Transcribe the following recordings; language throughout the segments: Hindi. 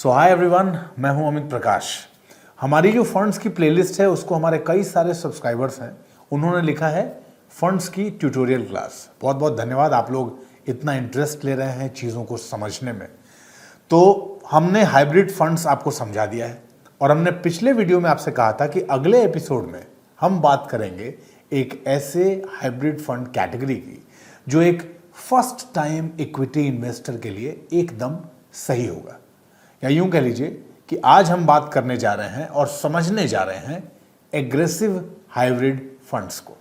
सो हाय एवरीवन, मैं हूं अमित प्रकाश। हमारी जो फंड्स की प्लेलिस्ट है उसको हमारे कई सारे सब्सक्राइबर्स हैं, उन्होंने लिखा है फंड्स की ट्यूटोरियल क्लास। बहुत बहुत धन्यवाद, आप लोग इतना इंटरेस्ट ले रहे हैं चीज़ों को समझने में। तो हमने हाइब्रिड फंड्स आपको समझा दिया है और हमने पिछले वीडियो में आपसे कहा था कि अगले एपिसोड में हम बात करेंगे एक ऐसे हाइब्रिड फंड कैटेगरी की जो एक फर्स्ट टाइम इक्विटी इन्वेस्टर के लिए एकदम सही होगा, या यूं कह लीजिए कि आज हम बात करने जा रहे हैं और समझने जा रहे हैं एग्रेसिव हाइब्रिड फंड्स को।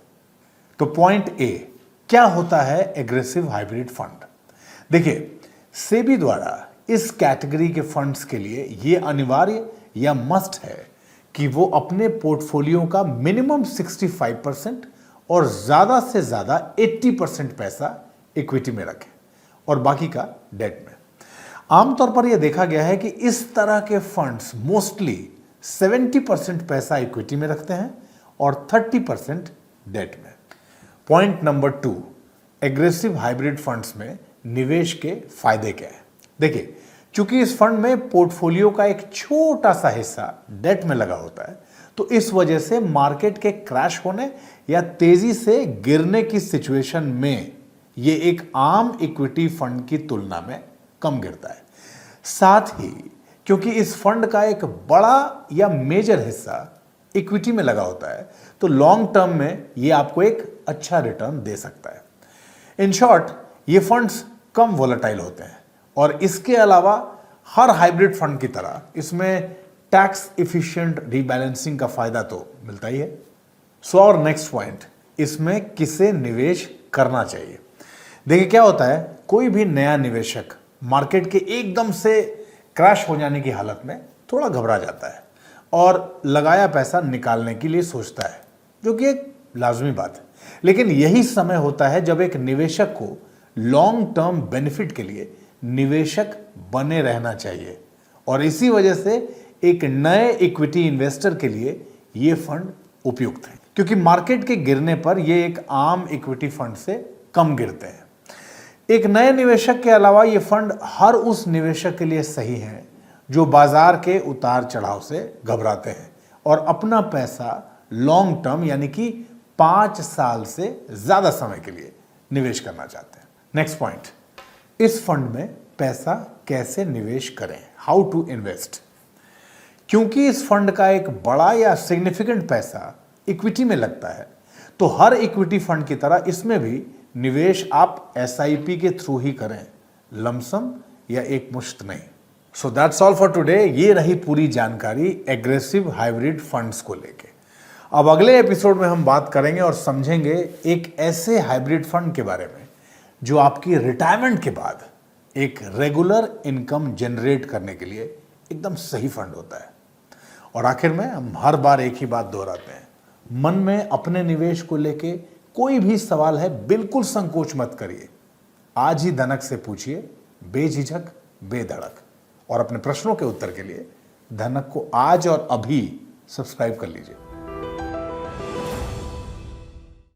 तो पॉइंट ए, क्या होता है एग्रेसिव हाइब्रिड फंड? देखिए, सेबी द्वारा इस कैटेगरी के फंड्स के लिए यह अनिवार्य या मस्ट है कि वो अपने पोर्टफोलियो का मिनिमम 65% और ज्यादा से ज्यादा 80% पैसा इक्विटी में रखें और बाकी का डेट में। आमतौर पर यह देखा गया है कि इस तरह के फंड्स मोस्टली 70% पैसा इक्विटी में रखते हैं और 30% डेट में। Point number 2, aggressive hybrid funds में निवेश के फायदे क्या है? देखिए, चूंकि इस फंड में पोर्टफोलियो का एक छोटा सा हिस्सा डेट में लगा होता है, तो इस वजह से मार्केट के क्रैश होने या तेजी से गिरने की सिचुएशन में यह एक आम इक्विटी फंड की तुलना में कम गिरता है। साथ ही क्योंकि इस फंड का एक बड़ा या मेजर हिस्सा इक्विटी में लगा होता है, तो लॉन्ग टर्म में यह आपको एक अच्छा रिटर्न दे सकता है। इन शॉर्ट, ये फंड्स कम वोलेटाइल होते हैं और इसके अलावा हर हाइब्रिड फंड की तरह इसमें टैक्स इफिशिएंट रीबैलेंसिंग का फायदा तो मिलता ही है। सो और नेक्स्ट पॉइंट, इसमें किसे निवेश करना चाहिए? देखिए, क्या होता है, कोई भी नया निवेशक मार्केट के एकदम से क्रैश हो जाने की हालत में थोड़ा घबरा जाता है और लगाया पैसा निकालने के लिए सोचता है, जो कि एक लाजमी बात है। लेकिन यही समय होता है जब एक निवेशक को लॉन्ग टर्म बेनिफिट के लिए निवेशक बने रहना चाहिए और इसी वजह से एक नए इक्विटी इन्वेस्टर के लिए यह फंड उपयुक्त है, क्योंकि मार्केट के गिरने पर यह एक आम इक्विटी फंड से कम गिरते हैं। एक नए निवेशक के अलावा ये फंड हर उस निवेशक के लिए सही है जो बाजार के उतार चढ़ाव से घबराते हैं और अपना पैसा लॉन्ग टर्म यानी कि 5 साल से ज्यादा समय के लिए निवेश करना चाहते हैं। नेक्स्ट पॉइंट, इस फंड में पैसा कैसे निवेश करें? How to invest? क्योंकि इस फंड का एक बड़ा या सिग्निफिकेंट पैसा इक्विटी में लगता है, तो हर इक्विटी फंड की तरह इसमें भी निवेश आप एसआईपी के थ्रू ही करें, लमसम या एक मुश्त नहीं। So that's all for today. ये रही पूरी जानकारी एग्रेसिव हाइब्रिड फंड्स को लेके। अब अगले एपिसोड में हम बात करेंगे और समझेंगे एक ऐसे हाइब्रिड फंड के बारे में जो आपकी रिटायरमेंट के बाद एक रेगुलर इनकम जनरेट करने के लिए एकदम सही फंड होता है। और आखिर में हम हर बार एक ही बात दोहराते हैं, मन में अपने निवेश को लेके कोई भी सवाल है, बिल्कुल संकोच मत करिए। आज ही धनक से पूछिए, बेझिझक बेधड़क। और अपने प्रश्नों के उत्तर के लिए धनक को आज और अभी सब्सक्राइब कर लीजिए।